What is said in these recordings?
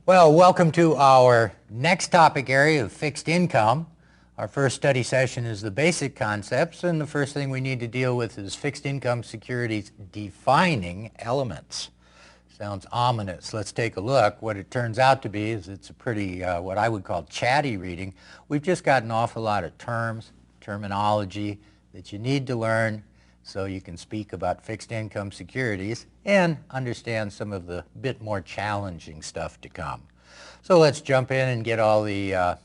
Well, welcome to our next topic area of fixed income. Our first study session is the basic concepts, and the first thing we need to deal with is fixed income securities defining elements. Sounds ominous. Let's take a look. What it turns out to be is it's a pretty, what I would call chatty reading. We've just got an awful lot of terms, terminology that you need to learn so you can speak about fixed income securities and understand some of the bit more challenging stuff to come. So let's jump in and get all the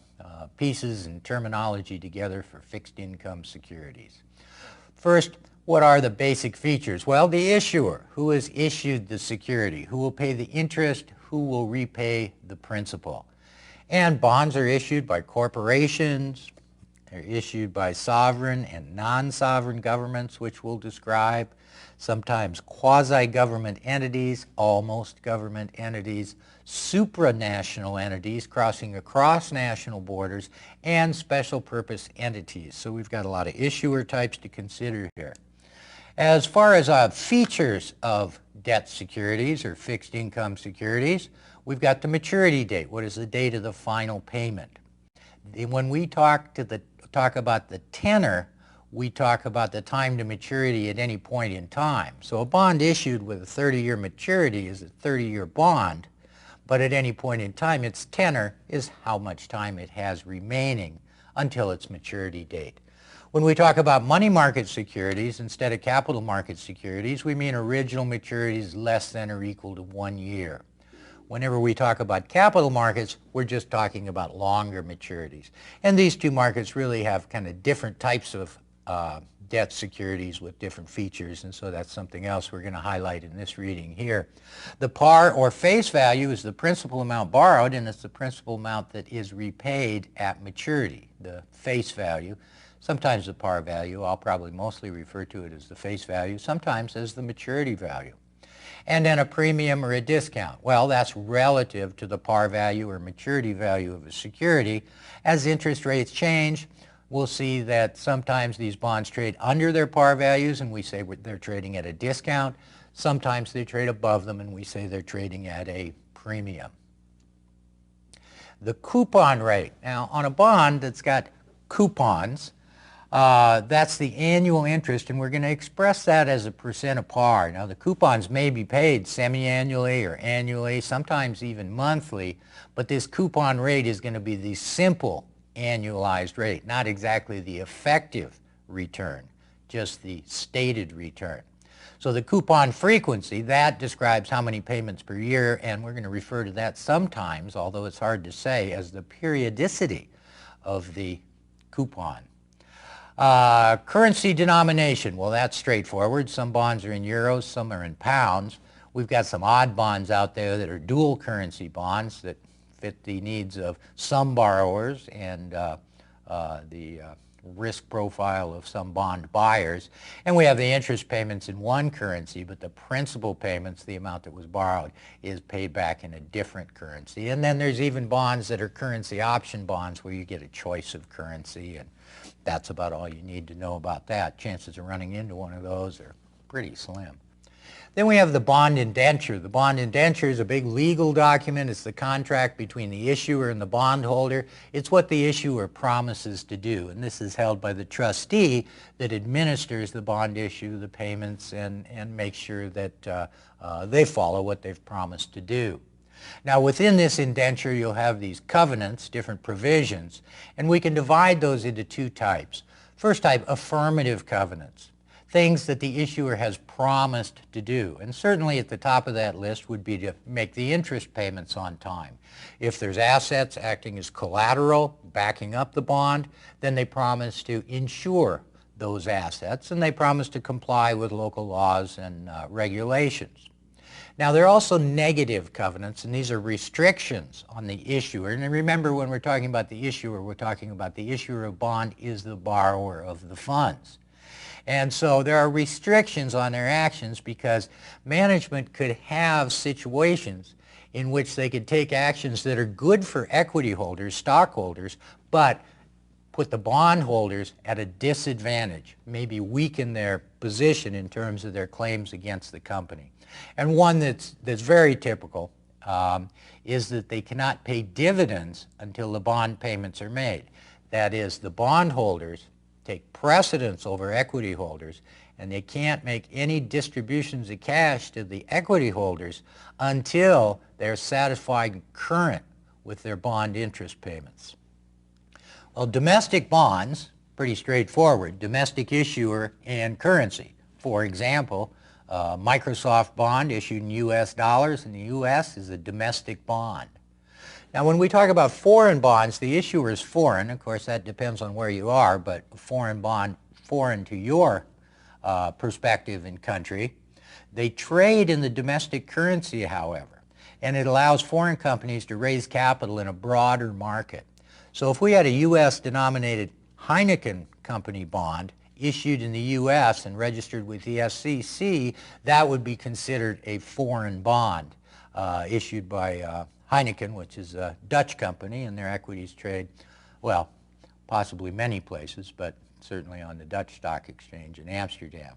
pieces and terminology together for fixed income securities. First, what are the basic features? Well, the issuer, who has issued the security, who will pay the interest, who will repay the principal. And bonds are issued by corporations. They're issued by sovereign and non-sovereign governments, which we'll describe, sometimes quasi-government entities, almost government entities, supranational entities crossing across national borders, and special purpose entities. So we've got a lot of issuer types to consider here. As far as features of debt securities or fixed income securities, we've got the maturity date. What is the date of the final payment? When we talk about the tenor, we talk about the time to maturity at any point in time. So a bond issued with a 30-year maturity is a 30-year bond, but at any point in time, its tenor is how much time it has remaining until its maturity date. When we talk about money market securities instead of capital market securities, we mean original maturities less than or equal to 1 year. Whenever we talk about capital markets, we're just talking about longer maturities. And these two markets really have kind of different types of debt securities with different features, and so that's something else we're going to highlight in this reading here. The par or face value is the principal amount borrowed, and it's the principal amount that is repaid at maturity, the face value. Sometimes the par value, I'll probably mostly refer to it as the face value, sometimes as the maturity value. And then a premium or a discount. Well, that's relative to the par value or maturity value of a security. As interest rates change, we'll see that sometimes these bonds trade under their par values and we say they're trading at a discount. Sometimes they trade above them and we say they're trading at a premium. The coupon rate. Now, on a bond that's got coupons, that's the annual interest, and we're going to express that as a percent of par. Now, the coupons may be paid semi-annually or annually, sometimes even monthly, but this coupon rate is going to be the simple annualized rate, not exactly the effective return, just the stated return. So the coupon frequency, that describes how many payments per year, and we're going to refer to that sometimes, although it's hard to say, as the periodicity of the coupon. Currency denomination, well, that's straightforward. Some bonds are in euros, some are in pounds. We've got some odd bonds out there that are dual currency bonds that fit the needs of some borrowers and the risk profile of some bond buyers. And we have the interest payments in one currency, but the principal payments, the amount that was borrowed, is paid back in a different currency. And then there's even bonds that are currency option bonds where you get a choice of currency, and that's about all you need to know about that. Chances of running into one of those are pretty slim. Then we have the bond indenture. The bond indenture is a big legal document. It's the contract between the issuer and the bondholder. It's what the issuer promises to do, and this is held by the trustee that administers the bond issue, the payments, and makes sure that they follow what they've promised to do. Now, within this indenture, you'll have these covenants, different provisions, and we can divide those into two types. First type, affirmative covenants, things that the issuer has promised to do. And certainly at the top of that list would be to make the interest payments on time. If there's assets acting as collateral, backing up the bond, then they promise to insure those assets, and they promise to comply with local laws and regulations. Now, there are also negative covenants, and these are restrictions on the issuer. And remember, when we're talking about the issuer, we're talking about the issuer of bond is the borrower of the funds. And so there are restrictions on their actions because management could have situations in which they could take actions that are good for equity holders, stockholders, but put the bondholders at a disadvantage, maybe weaken their position in terms of their claims against the company. And one that's very typical is that they cannot pay dividends until the bond payments are made. That is, the bondholders take precedence over equity holders, and they can't make any distributions of cash to the equity holders until they're satisfied and current with their bond interest payments. Well, domestic bonds, pretty straightforward, domestic issuer and currency. For example, Microsoft bond issued in U.S. dollars in the U.S. is a domestic bond. Now, when we talk about foreign bonds, the issuer is foreign. Of course, that depends on where you are, but a foreign bond, foreign to your perspective and country. They trade in the domestic currency, however, and it allows foreign companies to raise capital in a broader market. So if we had a U.S. denominated Heineken company bond issued in the U.S. and registered with the SEC, that would be considered a foreign bond issued by Heineken, which is a Dutch company, and their equities trade, well, possibly many places, but certainly on the Dutch Stock Exchange in Amsterdam.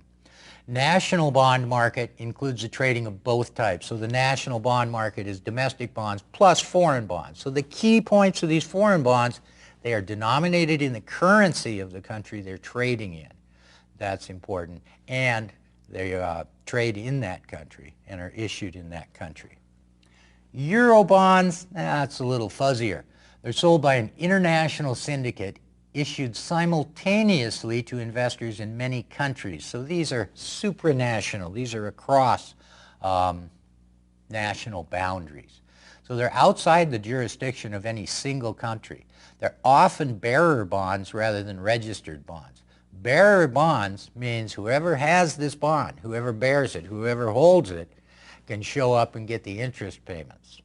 National bond market includes the trading of both types. So the national bond market is domestic bonds plus foreign bonds. So the key points of these foreign bonds, they are denominated in the currency of the country they're trading in. That's important. And they trade in that country and are issued in that country. Euro bonds, that's a little fuzzier. They're sold by an international syndicate issued simultaneously to investors in many countries. So these are supranational. These are across national boundaries. So they're outside the jurisdiction of any single country. They're often bearer bonds rather than registered bonds. Bearer bonds means whoever has this bond, whoever bears it, whoever holds it, can show up and get the interest payments.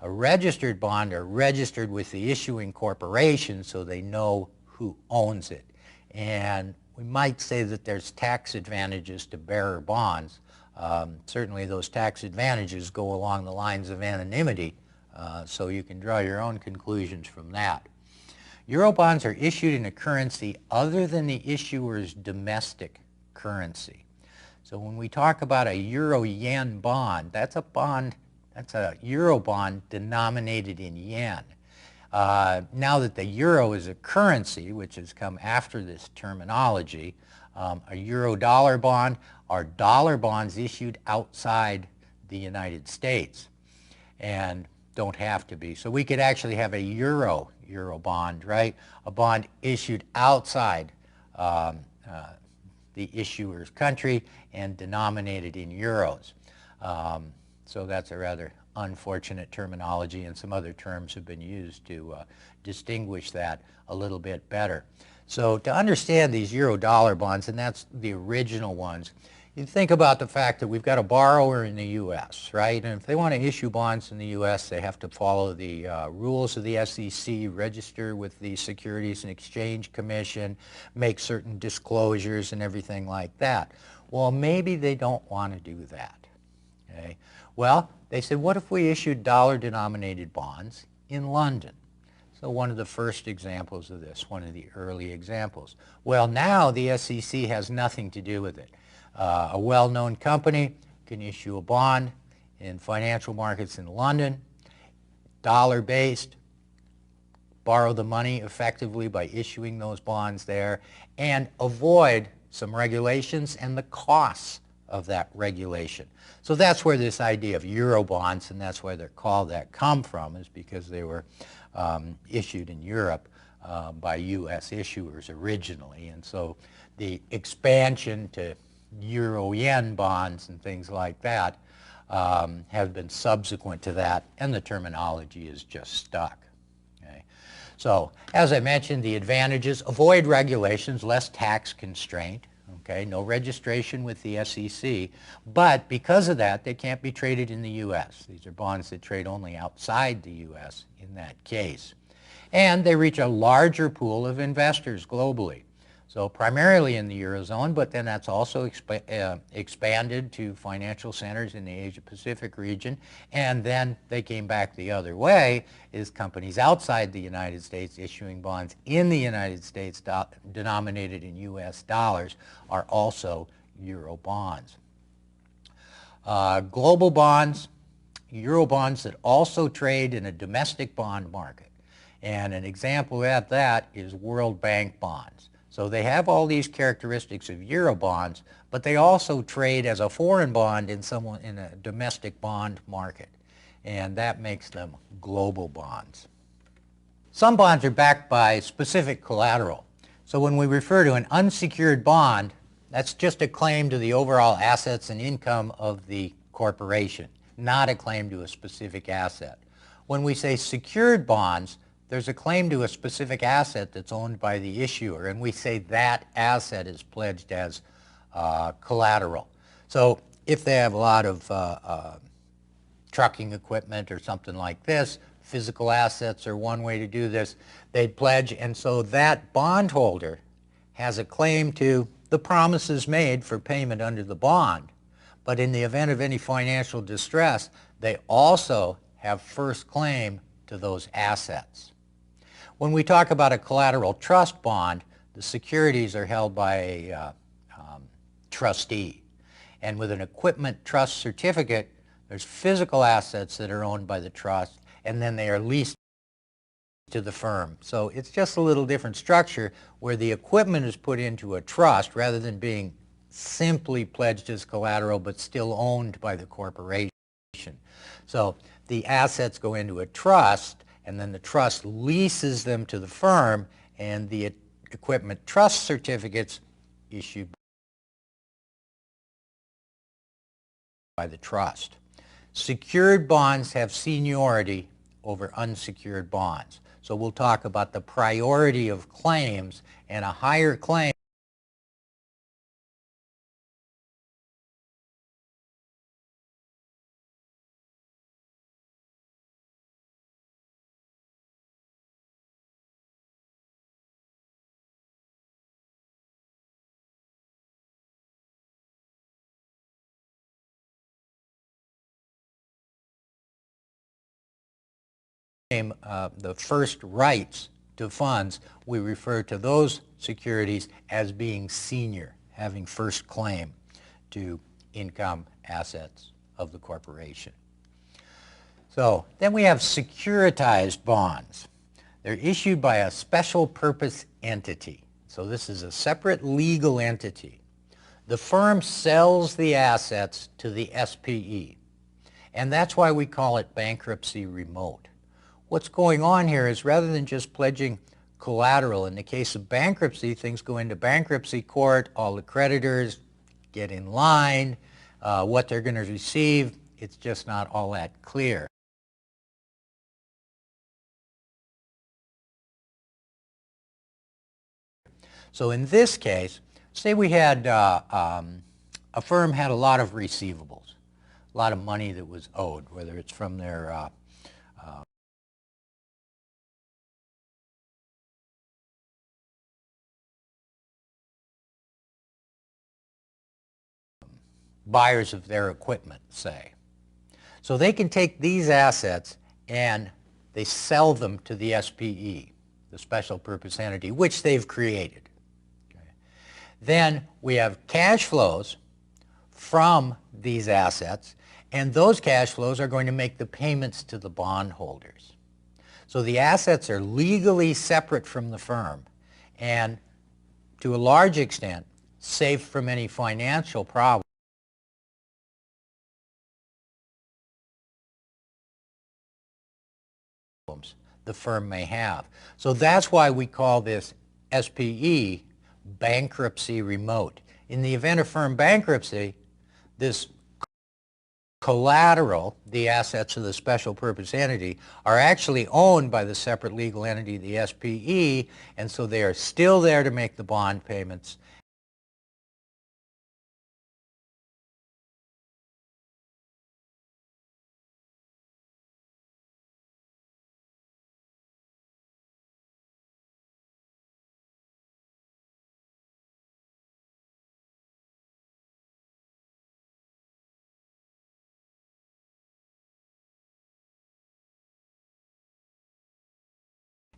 A registered bond are registered with the issuing corporation so they know who owns it. And we might say that there's tax advantages to bearer bonds. Certainly those tax advantages go along the lines of anonymity, so you can draw your own conclusions from that. Eurobonds are issued in a currency other than the issuer's domestic currency. So when we talk about a euro-yen bond, that's a euro bond denominated in yen. Now that the euro is a currency, which has come after this terminology, a euro-dollar bond are dollar bonds issued outside the United States and don't have to be. So we could actually have a euro bond, right? A bond issued outside the issuer's country and denominated in euros. So that's a rather unfortunate terminology, and some other terms have been used to distinguish that a little bit better. So to understand these euro-dollar bonds, and that's the original ones, you think about the fact that we've got a borrower in the U.S., right? And if they want to issue bonds in the U.S., they have to follow the rules of the SEC, register with the Securities and Exchange Commission, make certain disclosures and everything like that. Well, maybe they don't want to do that. Okay? Well, they said, what if we issued dollar-denominated bonds in London? So one of the first examples of this, one of the early examples. Well, now the SEC has nothing to do with it. A well-known company can issue a bond in financial markets in London, dollar-based, borrow the money effectively by issuing those bonds there, and avoid some regulations and the costs of that regulation. So that's where this idea of euro bonds, and that's why they're called that, come from, is because they were issued in Europe by U.S. issuers originally. And so the expansion to euro-yen bonds and things like that have been subsequent to that, and the terminology is just stuck. Okay? So as I mentioned, the advantages: avoid regulations, less tax constraint. Okay, no registration with the SEC, but because of that, they can't be traded in the U.S. These are bonds that trade only outside the U.S. in that case. And they reach a larger pool of investors globally. So primarily in the Eurozone, but then that's also expanded to financial centers in the Asia-Pacific region. And then they came back the other way, is companies outside the United States issuing bonds in the United States denominated in U.S. dollars are also Euro bonds. Global bonds Eurobonds that also trade in a domestic bond market. And an example of that is World Bank bonds. So they have all these characteristics of Eurobonds, but they also trade as a foreign bond in a domestic bond market. And that makes them global bonds. Some bonds are backed by specific collateral. So when we refer to an unsecured bond, that's just a claim to the overall assets and income of the corporation, not a claim to a specific asset. When we say secured bonds, there's a claim to a specific asset that's owned by the issuer, and we say that asset is pledged as collateral. So if they have a lot of trucking equipment or something like this, physical assets are one way to do this, they'd pledge, and so that bondholder has a claim to the promises made for payment under the bond. But in the event of any financial distress, they also have first claim to those assets. When we talk about a collateral trust bond, the securities are held by a trustee. And with an equipment trust certificate, there's physical assets that are owned by the trust, and then they are leased to the firm. So it's just a little different structure where the equipment is put into a trust rather than being simply pledged as collateral but still owned by the corporation. So the assets go into a trust, and then the trust leases them to the firm, and the equipment trust certificates issued by the trust. Secured bonds have seniority over unsecured bonds. So we'll talk about the priority of claims, and a higher claim the first rights to funds, we refer to those securities as being senior, having first claim to income assets of the corporation. So then we have securitized bonds. They're issued by a special purpose entity. So this is a separate legal entity. The firm sells the assets to the SPE, and that's why we call it bankruptcy remote. What's going on here is rather than just pledging collateral, in the case of bankruptcy, things go into bankruptcy court, all the creditors get in line, what they're going to receive, it's just not all that clear. So in this case, say we had a firm had a lot of receivables, a lot of money that was owed, whether it's from their buyers of their equipment, say. So they can take these assets and they sell them to the SPE, the special purpose entity, which they've created. Okay. Then we have cash flows from these assets, and those cash flows are going to make the payments to the bondholders. So the assets are legally separate from the firm, and to a large extent, safe from any financial problems the firm may have. So that's why we call this SPE bankruptcy remote. In the event of firm bankruptcy, this collateral, the assets of the special purpose entity, are actually owned by the separate legal entity, the SPE, and so they are still there to make the bond payments.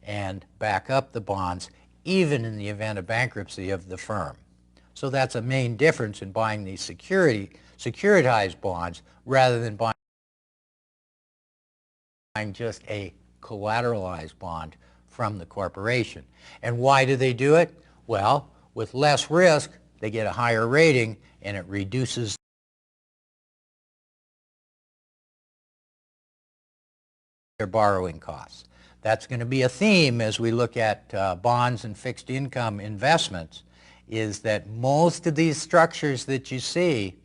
And back up the bonds, even in the event of bankruptcy of the firm. So that's a main difference in buying these securitized bonds rather than buying just a collateralized bond from the corporation. And why do they do it? Well, with less risk, they get a higher rating and it reduces their borrowing costs. That's going to be a theme as we look at bonds and fixed income investments, is that most of these structures that you see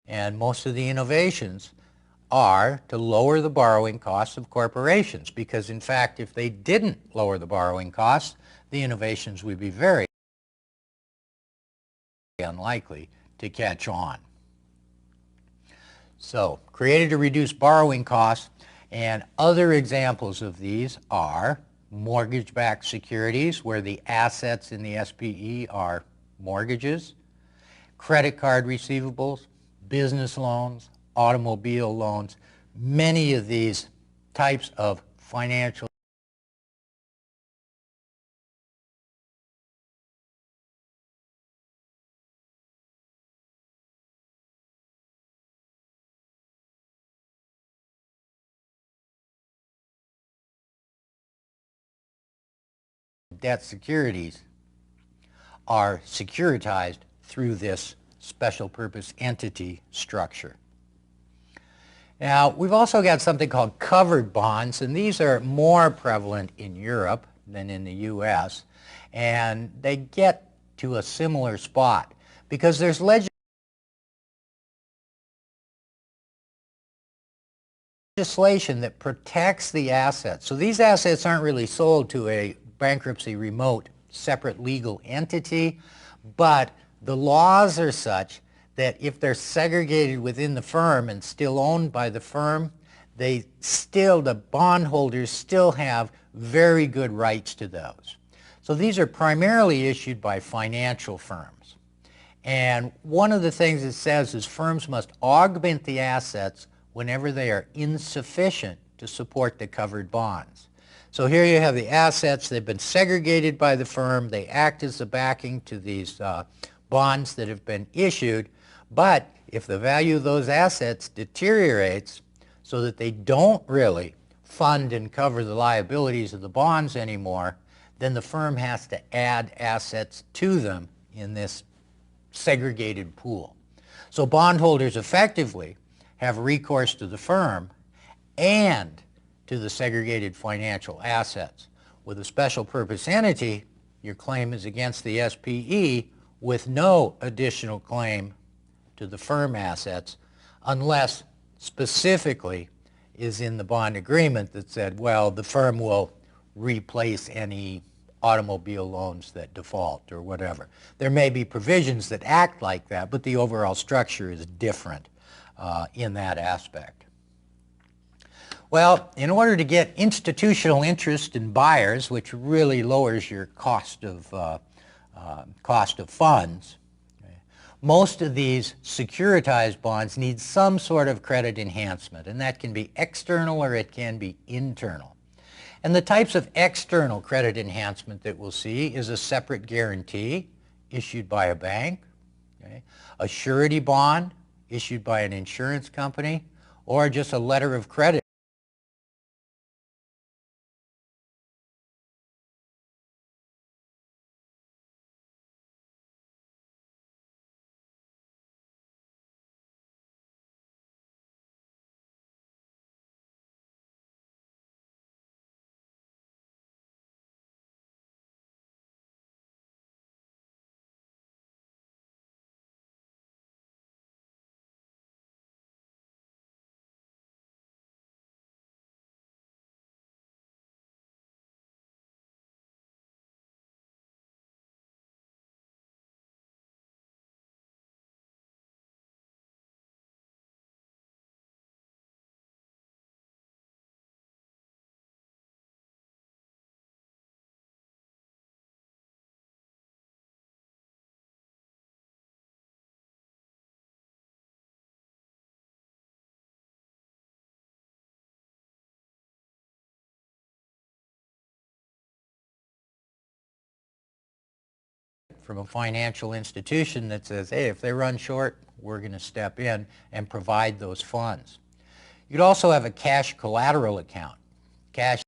and most of the innovations are to lower the borrowing costs of corporations, because in fact if they didn't lower the borrowing costs, the innovations would be very unlikely to catch on. So, created to reduce borrowing costs, and other examples of these are mortgage-backed securities, where the assets in the SPE are mortgages, credit card receivables, business loans, automobile loans. Many of these types of financial debt securities are securitized through this special purpose entity structure. Now, we've also got something called covered bonds, and these are more prevalent in Europe than in the U.S., and they get to a similar spot because there's legislation that protects the assets. So these assets aren't really sold to a bankruptcy remote separate legal entity, but the laws are such that if they're segregated within the firm and still owned by the firm, the bondholders still have very good rights to those. So these are primarily issued by financial firms. And one of the things it says is firms must augment the assets whenever they are insufficient to support the covered bonds. So here you have the assets, they've been segregated by the firm, they act as the backing to these bonds that have been issued, but if the value of those assets deteriorates so that they don't really fund and cover the liabilities of the bonds anymore, then the firm has to add assets to them in this segregated pool. So bondholders effectively have recourse to the firm and to the segregated financial assets. With a special purpose entity, your claim is against the SPE with no additional claim to the firm assets, unless specifically is in the bond agreement that said, well, the firm will replace any automobile loans that default or whatever. There may be provisions that act like that, but the overall structure is different in that aspect. Well, in order to get institutional interest in buyers, which really lowers your cost of funds, most of these securitized bonds need some sort of credit enhancement, and that can be external or it can be internal. And the types of external credit enhancement that we'll see is a separate guarantee issued by a bank, a surety bond issued by an insurance company, or just a letter of credit from a financial institution that says, hey, if they run short, we're going to step in and provide those funds. You could also have a cash collateral account. Cash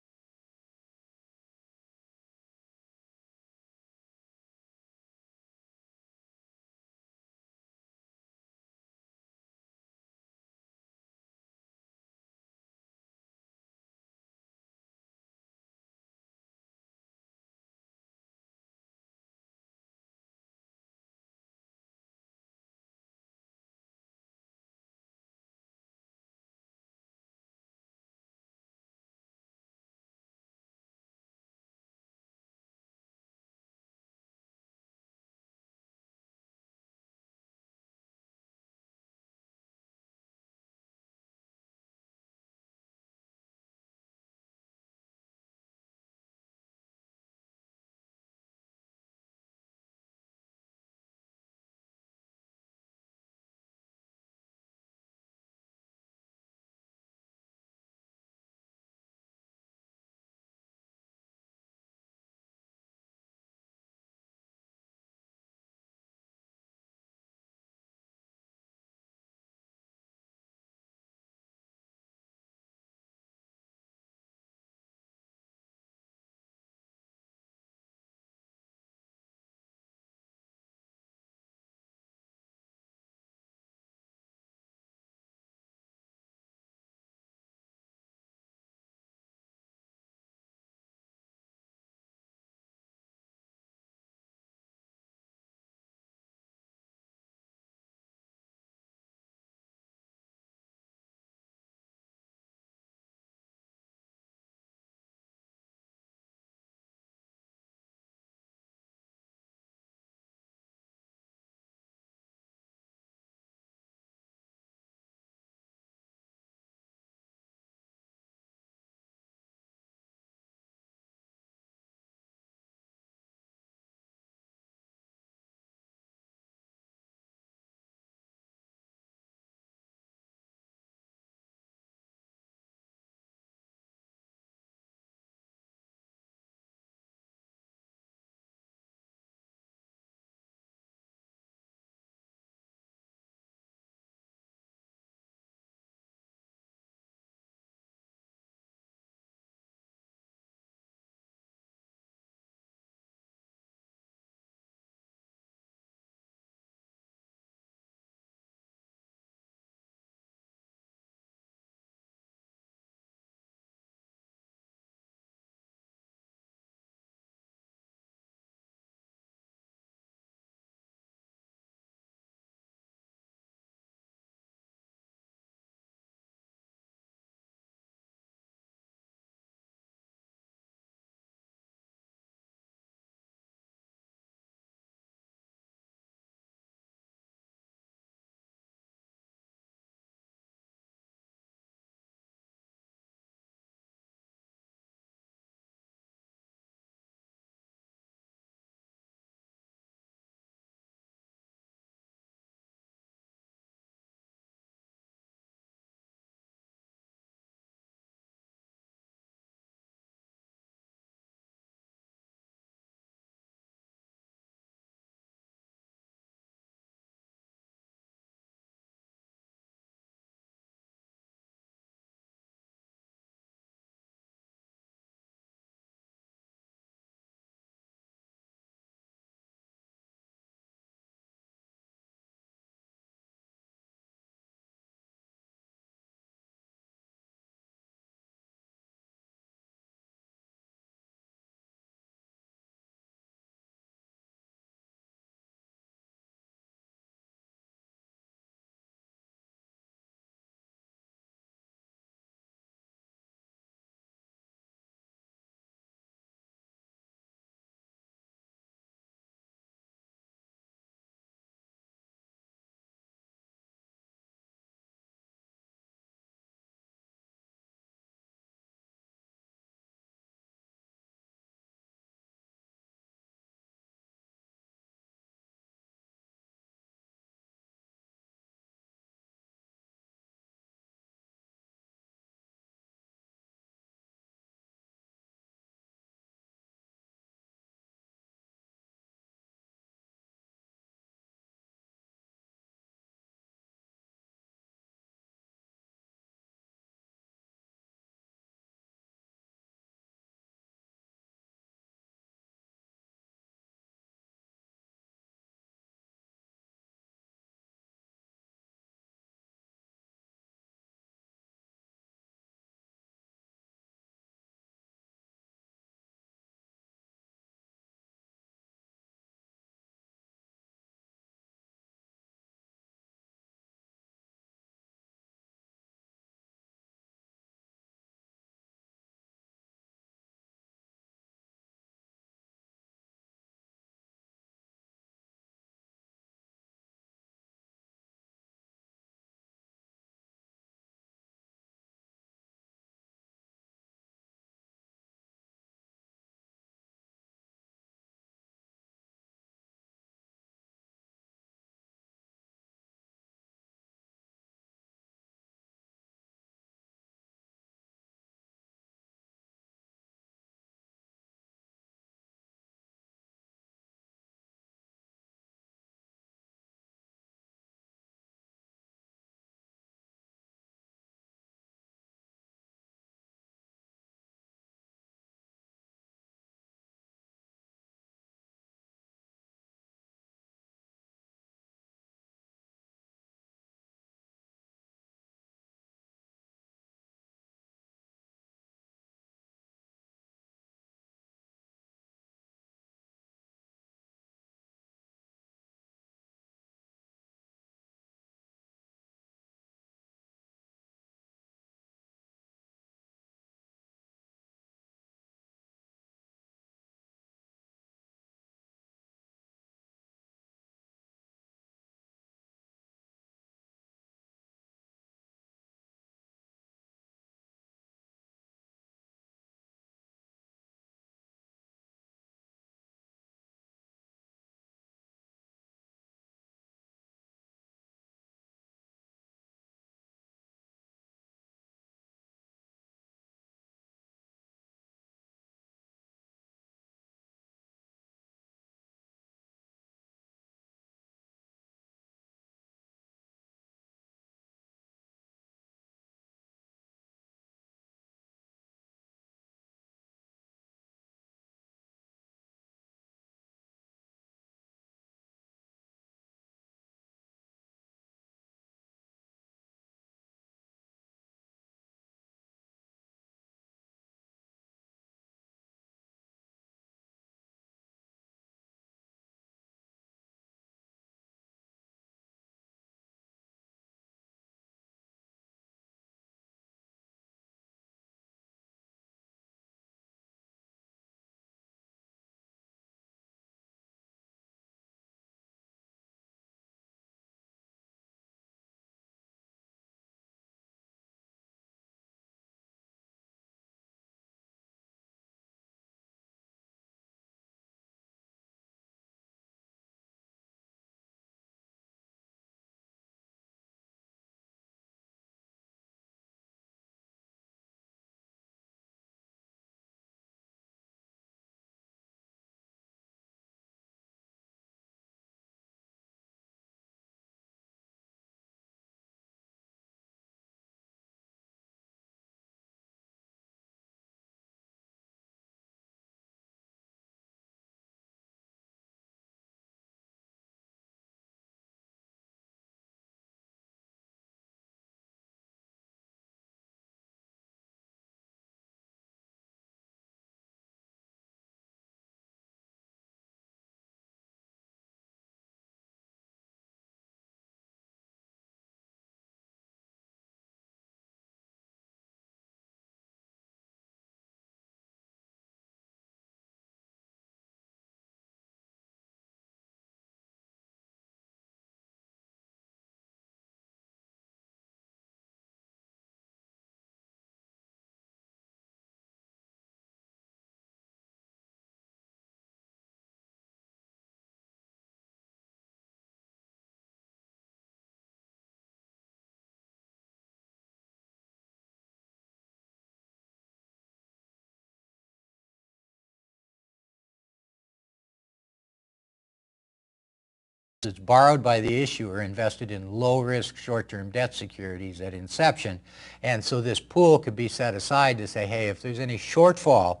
It's borrowed by the issuer, invested in low-risk short-term debt securities at inception. And so this pool could be set aside to say, hey, if there's any shortfall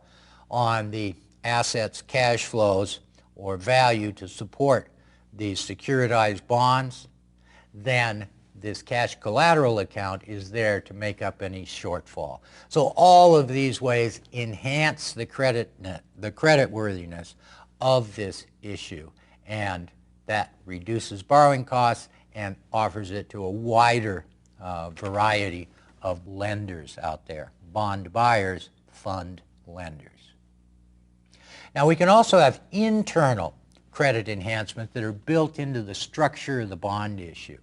on the assets, cash flows, or value to support these securitized bonds, then this cash collateral account is there to make up any shortfall. So all of these ways enhance the creditworthiness of this issue, and that reduces borrowing costs and offers it to a wider variety of lenders out there. Bond buyers, fund lenders. Now we can also have internal credit enhancements that are built into the structure of the bond issue.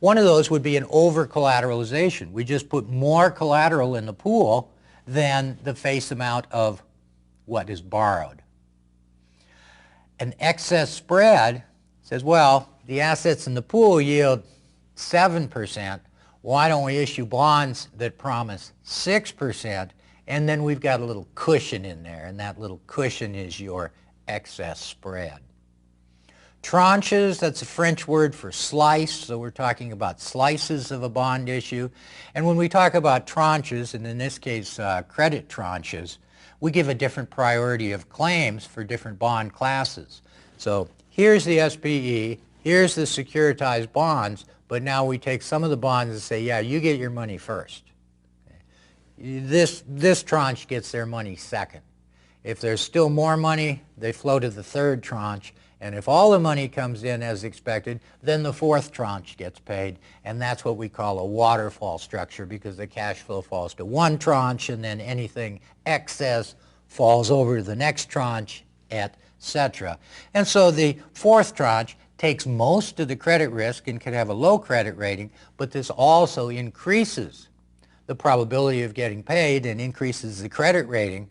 One of those would be an over-collateralization. We just put more collateral in the pool than the face amount of what is borrowed. An excess spread says, well, the assets in the pool yield 7%. Why don't we issue bonds that promise 6%? And then we've got a little cushion in there, and that little cushion is your excess spread. Tranches, that's a French word for slice, so we're talking about slices of a bond issue. And when we talk about tranches, and in this case credit tranches, we give a different priority of claims for different bond classes. So here's the SPE, here's the securitized bonds, but now we take some of the bonds and say, yeah, you get your money first. This tranche gets their money second. If there's still more money, they flow to the third tranche. And if all the money comes in as expected, then the fourth tranche gets paid. And that's what we call a waterfall structure, because the cash flow falls to one tranche and then anything excess falls over to the next tranche, etc. And so the fourth tranche takes most of the credit risk and could have a low credit rating, but this also increases the probability of getting paid and increases the credit rating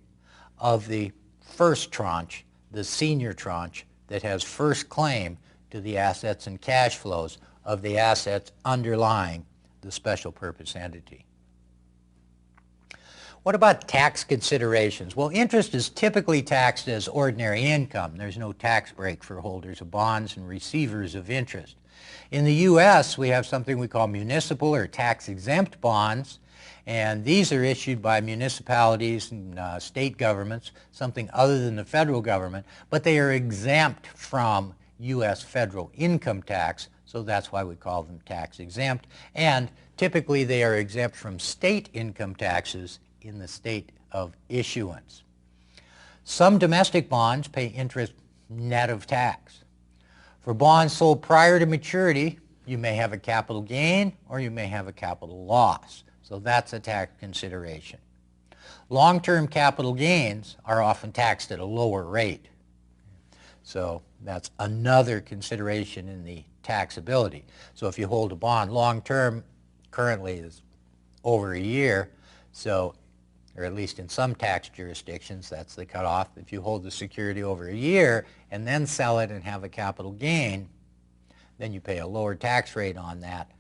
of the first tranche, the senior tranche, that has first claim to the assets and cash flows of the assets underlying the special purpose entity. What about tax considerations? Well, interest is typically taxed as ordinary income. There's no tax break for holders of bonds and receivers of interest. In the U.S., we have something we call municipal or tax-exempt bonds, and these are issued by municipalities and state governments, something other than the federal government, but they are exempt from U.S. federal income tax, so that's why we call them tax exempt. And typically they are exempt from state income taxes in the state of issuance. Some domestic bonds pay interest net of tax. For bonds sold prior to maturity, you may have a capital gain or you may have a capital loss. So that's a tax consideration. Long-term capital gains are often taxed at a lower rate. So that's another consideration in the taxability. So if you hold a bond long-term, currently is over a year, so, or at least in some tax jurisdictions, that's the cutoff. If you hold the security over a year and then sell it and have a capital gain, then you pay a lower tax rate on that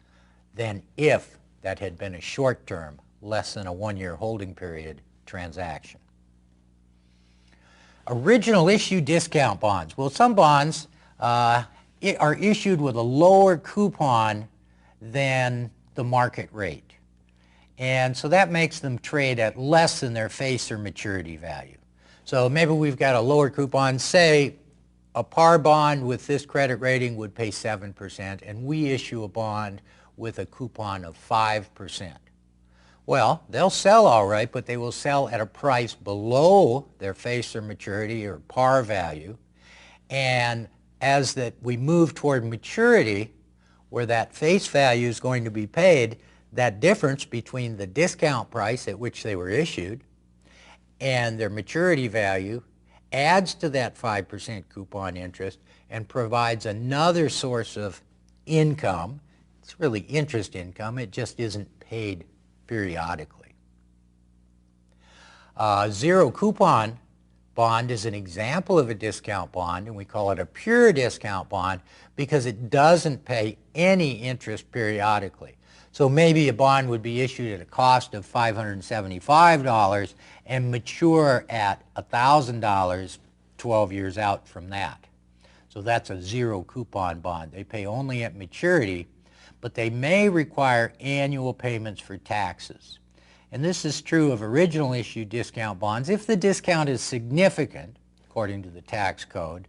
than if that had been a short-term, less than a one-year holding period transaction. Original issue discount bonds. Well, some bonds are issued with a lower coupon than the market rate. And so that makes them trade at less than their face or maturity value. So maybe we've got a lower coupon. Say a par bond with this credit rating would pay 7%, and we issue a bond with a coupon of 5%. Well, they'll sell all right, but they will sell at a price below their face or maturity or par value. And as that we move toward maturity, where that face value is going to be paid, that difference between the discount price at which they were issued and their maturity value adds to that 5% coupon interest and provides another source of income. It's really interest income. It just isn't paid periodically. Zero coupon bond is an example of a discount bond, and we call it a pure discount bond because it doesn't pay any interest periodically. So maybe a bond would be issued at a cost of $575 and mature at $1,000 12 years out from that. So that's a zero coupon bond. They pay only at maturity, but they may require annual payments for taxes. And this is true of original issue discount bonds if the discount is significant, according to the tax code,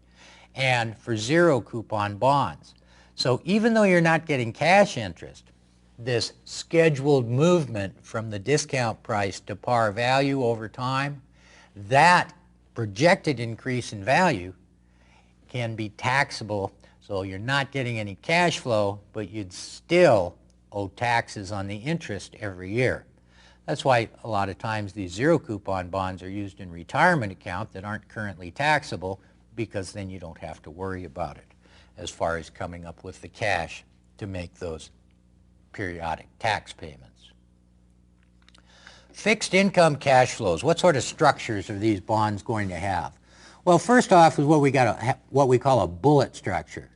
and for zero coupon bonds. So even though you're not getting cash interest, this scheduled movement from the discount price to par value over time, that projected increase in value can be taxable. So you're not getting any cash flow, but you'd still owe taxes on the interest every year. That's why a lot of times these zero coupon bonds are used in retirement accounts that aren't currently taxable, because then you don't have to worry about it as far as coming up with the cash to make those periodic tax payments. Fixed income cash flows. What sort of structures are these bonds going to have? Well, first off is what we call a bullet structure.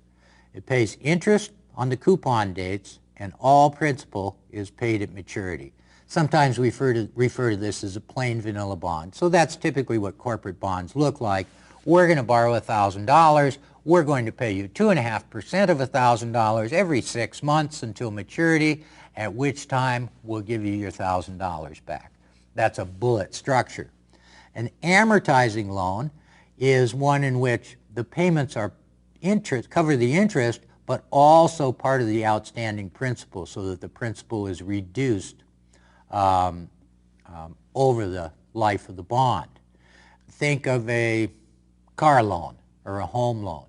It pays interest on the coupon dates, and all principal is paid at maturity. Sometimes we refer to this as a plain vanilla bond. So that's typically what corporate bonds look like. We're going to borrow $1,000. We're going to pay you 2.5% of $1,000 every 6 months until maturity, at which time we'll give you your $1,000 back. That's a bullet structure. An amortizing loan is one in which the payments are cover the interest, but also part of the outstanding principal, so that the principal is reduced over the life of the bond. Think of a car loan or a home loan.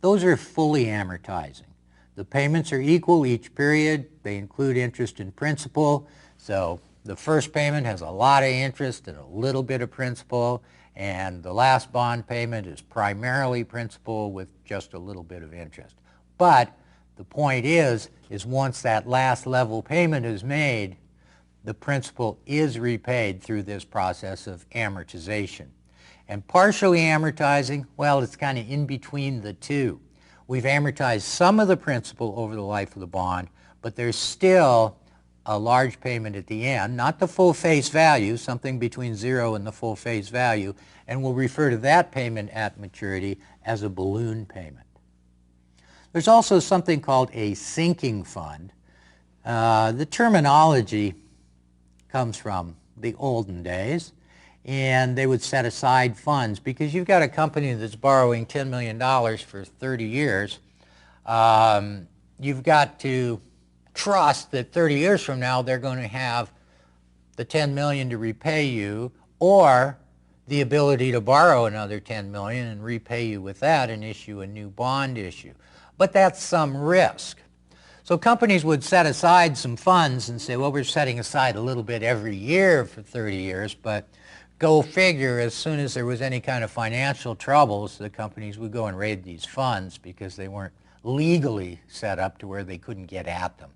Those are fully amortizing. The payments are equal each period. They include interest and principal. So the first payment has a lot of interest and a little bit of principal, and the last bond payment is primarily principal with just a little bit of interest. But the point is once that last level payment is made, the principal is repaid through this process of amortization. And partially amortizing, well, it's kind of in between the two. We've amortized some of the principal over the life of the bond, but there's still a large payment at the end, not the full face value, something between zero and the full face value, and we'll refer to that payment at maturity as a balloon payment. There's also something called a sinking fund. The terminology comes from the olden days, and they would set aside funds because you've got a company that's borrowing $10 million for 30 years. You've got to trust that 30 years from now they're going to have the $10 million to repay you, or the ability to borrow another $10 million and repay you with that and issue a new bond issue. But that's some risk. So companies would set aside some funds and say, well, we're setting aside a little bit every year for 30 years, but go figure, as soon as there was any kind of financial troubles, the companies would go and raid these funds because they weren't legally set up to where they couldn't get at them.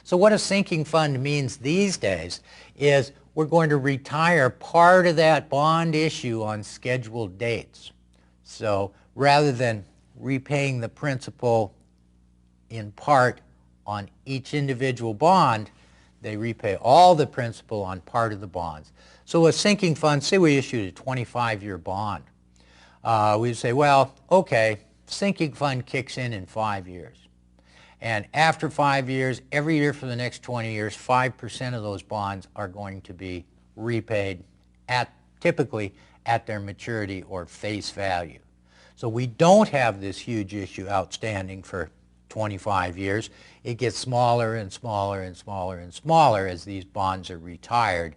So what a sinking fund means these days is we're going to retire part of that bond issue on scheduled dates. So rather than repaying the principal in part on each individual bond, they repay all the principal on part of the bonds. So a sinking fund, say we issued a 25-year bond. We'd say, well, okay, sinking fund kicks in 5 years. And after 5 years, every year for the next 20 years, 5% of those bonds are going to be repaid typically at their maturity or face value. So we don't have this huge issue outstanding for 25 years. It gets smaller and smaller and smaller and smaller as these bonds are retired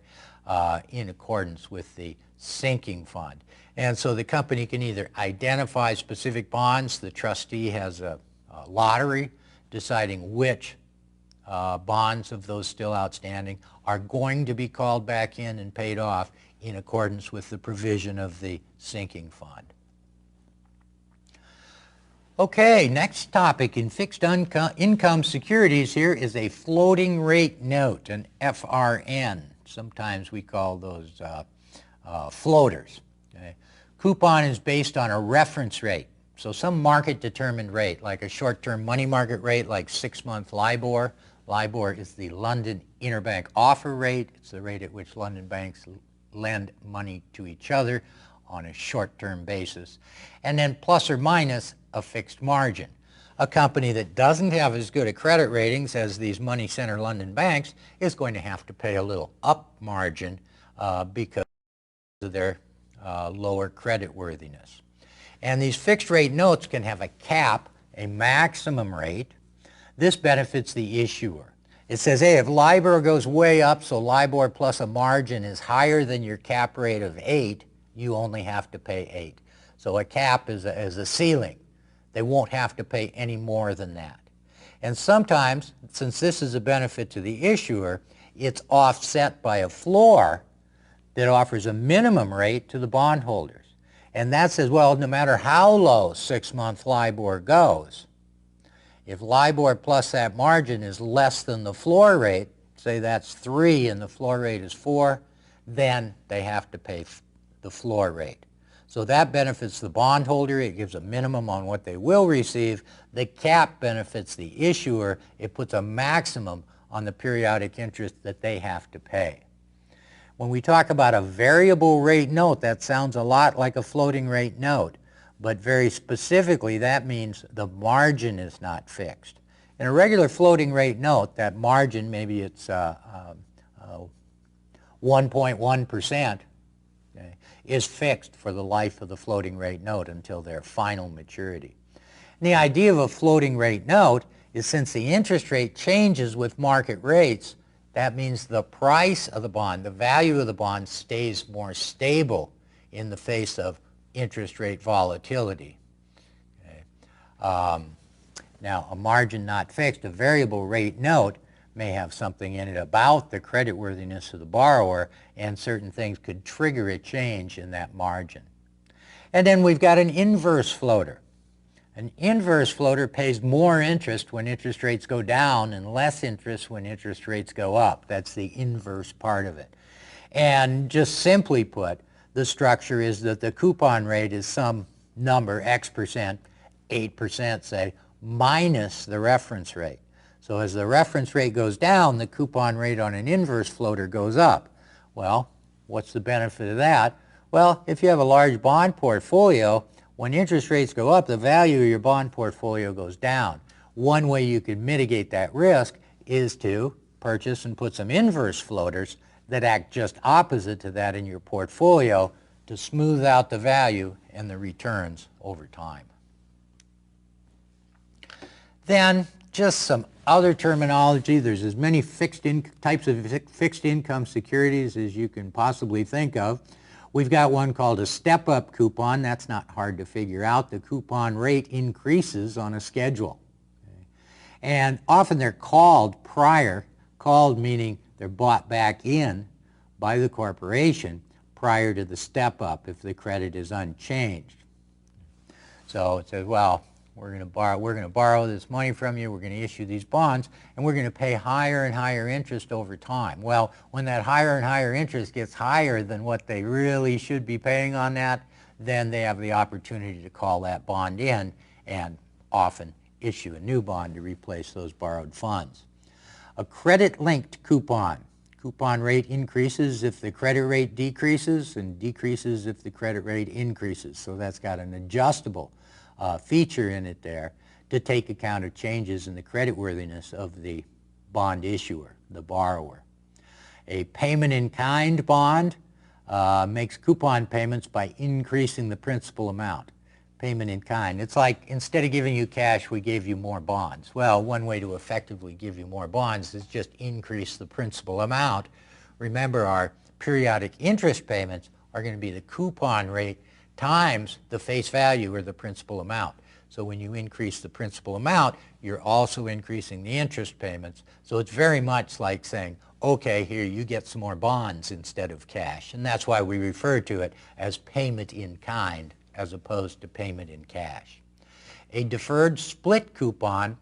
in accordance with the sinking fund. And so the company can either identify specific bonds. The trustee has a lottery deciding which bonds of those still outstanding are going to be called back in and paid off in accordance with the provision of the sinking fund. Okay, next topic in fixed income securities here is a floating rate note, an FRN. Sometimes we call those floaters. Okay? Coupon is based on a reference rate. So some market-determined rate, like a short-term money market rate, like 6-month LIBOR. LIBOR is the London Interbank Offer Rate. It's the rate at which London banks lend money to each other on a short-term basis. And then plus or minus a fixed margin. A company that doesn't have as good a credit ratings as these money center London banks is going to have to pay a little up margin because of their lower credit worthiness. And these fixed rate notes can have a cap, a maximum rate. This benefits the issuer. It says, hey, if LIBOR goes way up, so LIBOR plus a margin is higher than your cap rate of 8, you only have to pay 8. So a cap is a ceiling. They won't have to pay any more than that. And sometimes, since this is a benefit to the issuer, it's offset by a floor that offers a minimum rate to the bondholders. And that says, well, no matter how low 6-month LIBOR goes, if LIBOR plus that margin is less than the floor rate, say that's 3 and the floor rate is 4, then they have to pay the floor rate. So that benefits the bondholder. It gives a minimum on what they will receive. The cap benefits the issuer. It puts a maximum on the periodic interest that they have to pay. When we talk about a variable rate note, that sounds a lot like a floating rate note. But very specifically, that means the margin is not fixed. In a regular floating rate note, that margin, maybe it's 1.1%, okay, is fixed for the life of the floating rate note until their final maturity. And the idea of a floating rate note is since the interest rate changes with market rates, that means the price of the bond, the value of the bond, stays more stable in the face of interest rate volatility. Okay. Now, a margin not fixed, a variable rate note, may have something in it about the creditworthiness of the borrower, and certain things could trigger a change in that margin. And then we've got an inverse floater. An inverse floater pays more interest when interest rates go down and less interest when interest rates go up. That's the inverse part of it. And just simply put, the structure is that the coupon rate is some number, X percent, 8% say, minus the reference rate. So as the reference rate goes down, the coupon rate on an inverse floater goes up. Well, what's the benefit of that? Well, if you have a large bond portfolio, when interest rates go up, the value of your bond portfolio goes down. One way you can mitigate that risk is to purchase and put some inverse floaters that act just opposite to that in your portfolio to smooth out the value and the returns over time. Then just some other terminology. There's as many types of fixed income securities as you can possibly think of. We've got one called a step-up coupon. That's not hard to figure out. The coupon rate increases on a schedule. Okay. And often they're called prior, called meaning they're bought back in by the corporation prior to the step-up if the credit is unchanged. So it says, well, we're going to borrow this money from you, we're going to issue these bonds, and we're going to pay higher and higher interest over time. Well, when that higher and higher interest gets higher than what they really should be paying on that, then they have the opportunity to call that bond in and often issue a new bond to replace those borrowed funds. A credit-linked coupon. Coupon rate increases if the credit rate decreases and decreases if the credit rate increases. So that's got an adjustable feature in it there to take account of changes in the creditworthiness of the bond issuer, the borrower. A payment-in-kind bond makes coupon payments by increasing the principal amount. Payment in kind. It's like instead of giving you cash, we gave you more bonds. Well, one way to effectively give you more bonds is just increase the principal amount. Remember, our periodic interest payments are going to be the coupon rate times the face value or the principal amount. So when you increase the principal amount, you're also increasing the interest payments. So it's very much like saying, okay, here, you get some more bonds instead of cash. And that's why we refer to it as payment in kind as opposed to payment in cash. A deferred split coupon,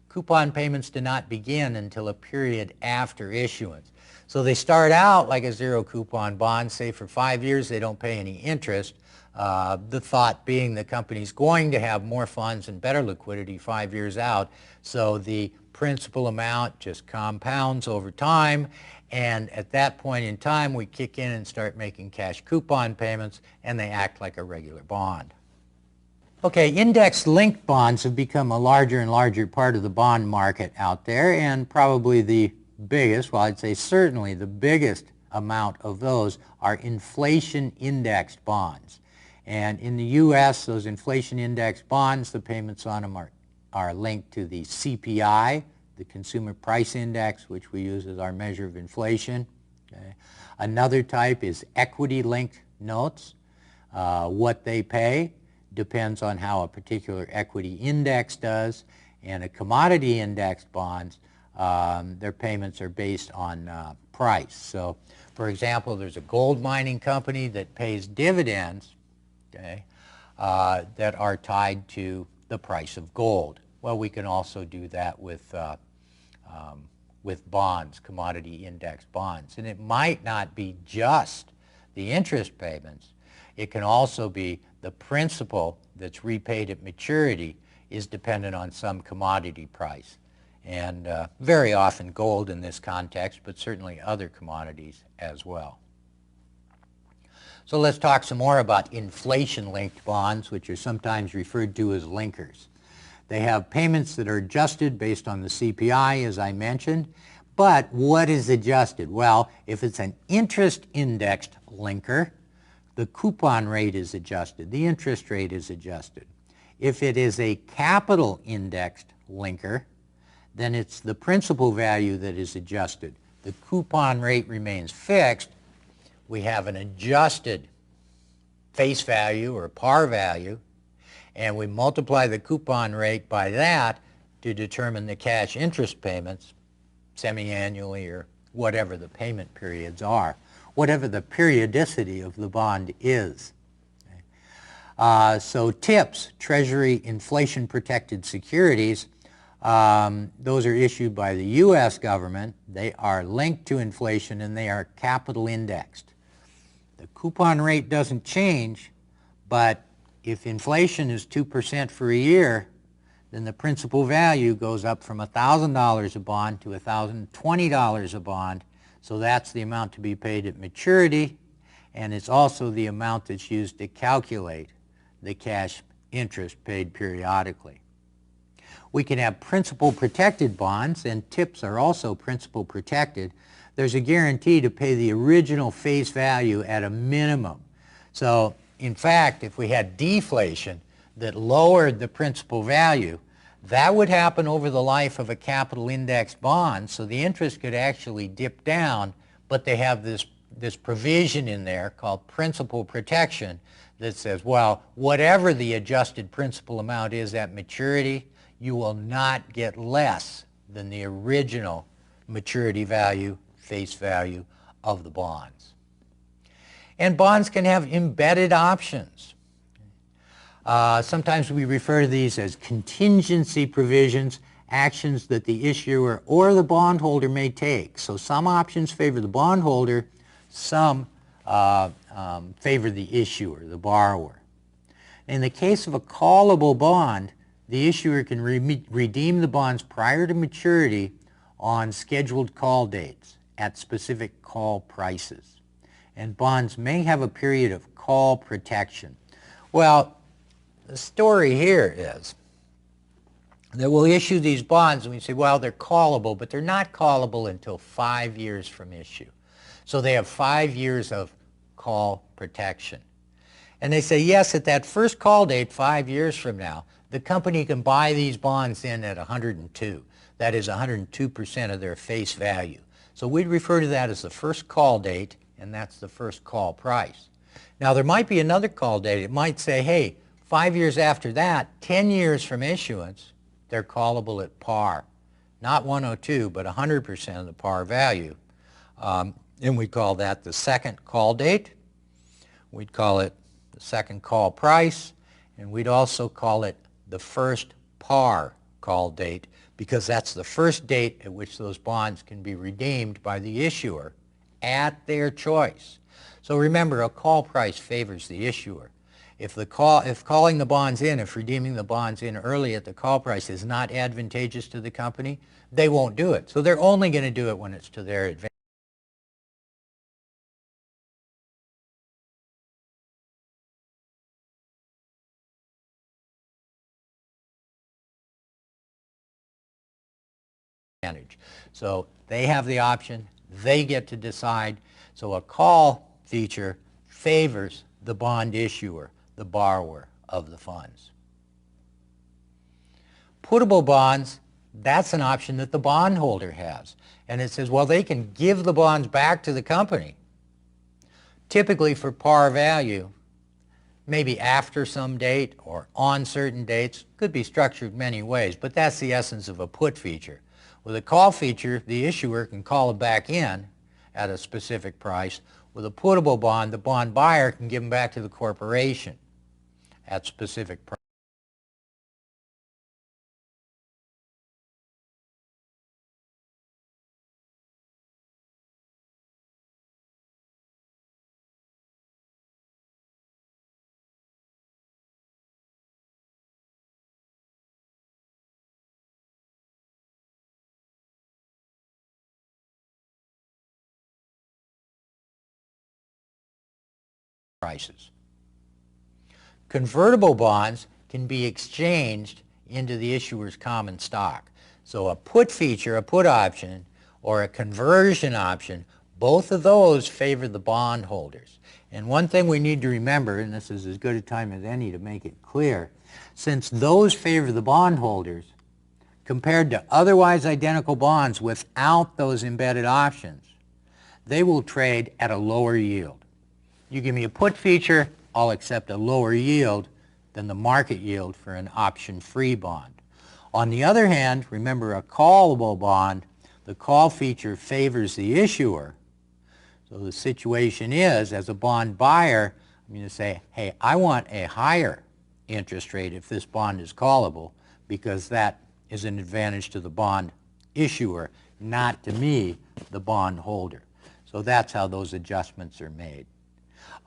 coupon payments do not begin until a period after issuance. So they start out like a zero coupon bond, say for 5 years they don't pay any interest. The thought being the company's going to have more funds and better liquidity 5 years out, so the principal amount just compounds over time, and at that point in time we kick in and start making cash coupon payments, and they act like a regular bond. Okay, index-linked bonds have become a larger and larger part of the bond market out there, and probably the biggest, well, I'd say certainly the biggest amount of those are inflation-indexed bonds. And in the U.S., those inflation-indexed bonds, the payments on them are linked to the CPI, the Consumer Price Index, which we use as our measure of inflation. Okay. Another type is equity-linked notes. What they pay depends on how a particular equity index does, and a commodity indexed bonds, their payments are based on price. So, for example, there's a gold mining company that pays dividends, okay, that are tied to the price of gold. Well, we can also do that with bonds, commodity indexed bonds. And it might not be just the interest payments. It can also be the principal that's repaid at maturity is dependent on some commodity price. And very often gold in this context, but certainly other commodities as well. So let's talk some more about inflation-linked bonds, which are sometimes referred to as linkers. They have payments that are adjusted based on the CPI, as I mentioned. But what is adjusted? Well, if it's an interest-indexed linker, the coupon rate is adjusted. The interest rate is adjusted. If it is a capital-indexed linker, then it's the principal value that is adjusted. The coupon rate remains fixed. We have an adjusted face value or par value, and we multiply the coupon rate by that to determine the cash interest payments semi-annually or whatever the payment periods are, whatever the periodicity of the bond is. Okay. So TIPS, Treasury Inflation-Protected Securities, those are issued by the U.S. government. They are linked to inflation and they are capital indexed. The coupon rate doesn't change, but if inflation is 2% for a year, then the principal value goes up from $1,000 a bond to $1,020 a bond. So that's the amount to be paid at maturity, and it's also the amount that's used to calculate the cash interest paid periodically. We can have principal protected bonds, and TIPS are also principal protected. There's a guarantee to pay the original face value at a minimum. So in fact, if we had deflation that lowered the principal value, that would happen over the life of a capital index bond, so the interest could actually dip down, but they have this provision in there called principal protection that says, well, whatever the adjusted principal amount is at maturity, you will not get less than the original maturity value, face value of the bonds. And bonds can have embedded options. Sometimes we refer to these as contingency provisions, actions that the issuer or the bondholder may take. So some options favor the bondholder, some favor the issuer, the borrower. In the case of a callable bond, the issuer can redeem the bonds prior to maturity on scheduled call dates at specific call prices. And bonds may have a period of call protection. Well, the story here is that we'll issue these bonds and we say, well, they're callable, but they're not callable until 5 years from issue. So they have 5 years of call protection. And they say, yes, at that first call date, 5 years from now, the company can buy these bonds in at 102. That is 102% of their face value. So we'd refer to that as the first call date, and that's the first call price. Now, there might be another call date. It might say, hey, 5 years after that, 10 years from issuance, they're callable at par. Not 102, but 100% of the par value. And we call that the second call date. We'd call it the second call price, and we'd also call it the first par call date, because that's the first date at which those bonds can be redeemed by the issuer at their choice. So remember, a call price favors the issuer. If calling the bonds in, if redeeming the bonds in early at the call price is not advantageous to the company, they won't do it. So they're only going to do it when it's to their advantage. So they have the option, they get to decide. So a call feature favors the bond issuer, the borrower of the funds. Puttable bonds, that's an option that the bondholder has. And it says, well, they can give the bonds back to the company, typically for par value, maybe after some date or on certain dates. Could be structured many ways, but that's the essence of a put feature. With a call feature, the issuer can call it back in at a specific price. With a puttable bond, the bond buyer can give them back to the corporation at specific prices. Convertible bonds can be exchanged into the issuer's common stock. So a put feature, a put option, or a conversion option, both of those favor the bondholders. And one thing we need to remember, and this is as good a time as any to make it clear, since those favor the bondholders, compared to otherwise identical bonds without those embedded options, they will trade at a lower yield. You give me a put feature, I'll accept a lower yield than the market yield for an option-free bond. On the other hand, remember a callable bond, the call feature favors the issuer. So the situation is, as a bond buyer, I'm going to say, hey, I want a higher interest rate if this bond is callable, because that is an advantage to the bond issuer, not to me, the bond holder. So that's how those adjustments are made.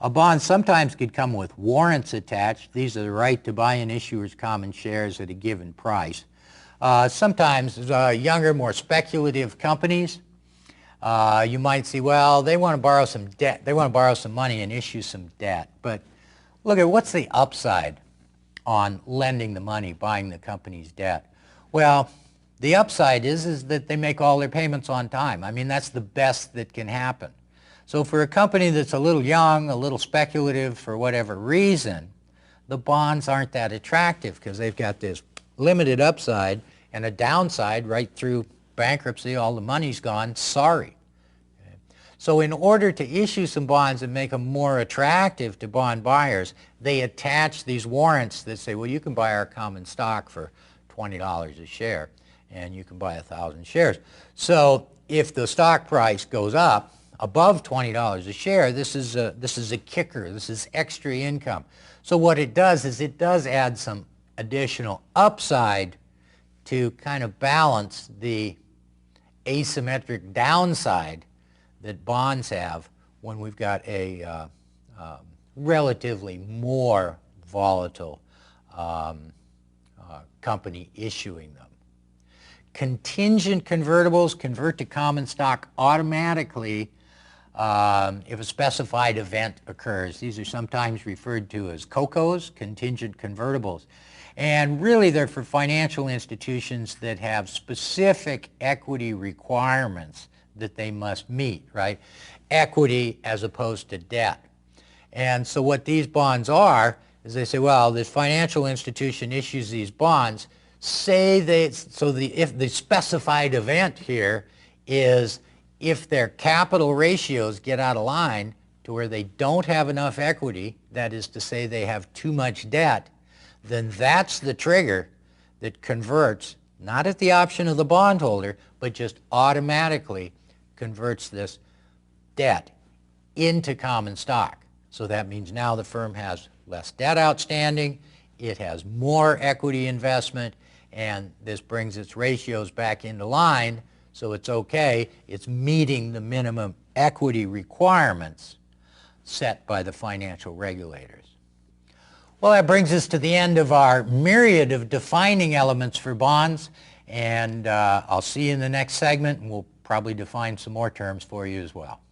A bond sometimes could come with warrants attached. These are the right to buy an issuer's common shares at a given price. Sometimes younger, more speculative companies, you might see, well, they want to borrow some debt. They want to borrow some money and issue some debt. But look at what's the upside on lending the money, buying the company's debt? Well, the upside is that they make all their payments on time. I mean, that's the best that can happen. So for a company that's a little young, a little speculative for whatever reason, the bonds aren't that attractive because they've got this limited upside and a downside right through bankruptcy. All the money's gone. Sorry. Okay. So in order to issue some bonds and make them more attractive to bond buyers, they attach these warrants that say, well, you can buy our common stock for $20 a share and you can buy 1,000 shares. So if the stock price goes up above $20 a share, this is a kicker. This is extra income. So what it does is it does add some additional upside to kind of balance the asymmetric downside that bonds have when we've got a relatively more volatile company issuing them. Contingent convertibles convert to common stock automatically if a specified event occurs. These are sometimes referred to as COCOs, contingent convertibles. And really they're for financial institutions that have specific equity requirements that they must meet, right? Equity as opposed to debt. And so what these bonds are is they say, well, this financial institution issues these bonds, if the specified event here is if their capital ratios get out of line to where they don't have enough equity, that is to say they have too much debt, then that's the trigger that converts, not at the option of the bondholder, but just automatically converts this debt into common stock. So that means now the firm has less debt outstanding, it has more equity investment, and this brings its ratios back into line, so it's okay. It's meeting the minimum equity requirements set by the financial regulators. Well, that brings us to the end of our myriad of defining elements for bonds, and I'll see you in the next segment, and we'll probably define some more terms for you as well.